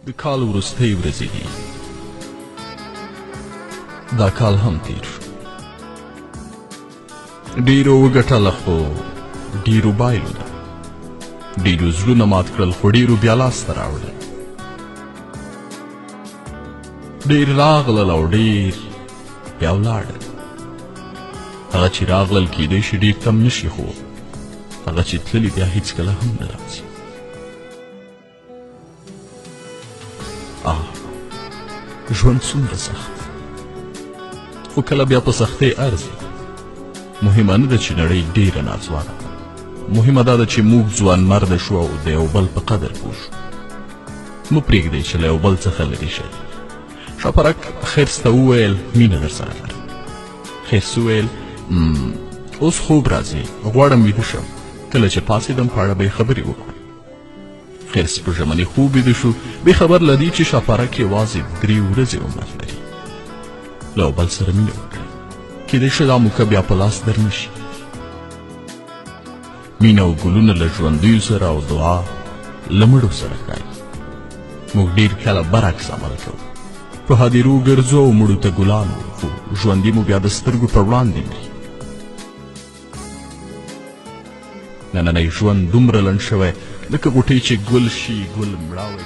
د کال وروستۍ ورځې دي. دا کال هم تیر شو. ډېرو وګټله خو ډېرو بایلوله. ډېرو زړونه مات کړل خو ډېرو بیا لاسته راوړل. ډېر راغلل او ډېر بیا ولاړل. هغه چې راغلل کیدای شي ډېر کم نشي خو هغه چې تللي بیا هیڅکله هم نه راځي. ژوند څومره سخت خو کله بیا په سختۍ ارزي. مهمه نه ده چې نړۍ ډېره ناځوانه ده. مهمه دا ده چې موږ ځوان مرده شو او د یو بل په قدر پوه شو. مه پرېږدئ چې له یو بل څخه لرې شئ. شاپرک خرس ته وویل مینه درسره لرم. خرس وویل اوس خوب راځي، غواړم ویده شم. کله چې پاڅېدم په اړه به یې خبرې وکړو. خرس په ژمني خوب ویده شو، بې خبر له دې چې شاپرک یوازې 3 ورځې عمر لري. له یو بل سره مینه وکړئ، کیدای شي دا موکه بیا په لاس در نه شي. مینه او ګلونه له ژوندیو سره او دعا له مړو سره ښایي. موږ ډېر کله برعکس عمل کوو. په هدیرو ګرځو او مړو ته ګلان وو، خو ژوندي مو بیا د سترګو پر وړاندې مري. نننی ژوند دومره لنډ شوی لکه غوټۍ چې ګل شي ګل مړاوی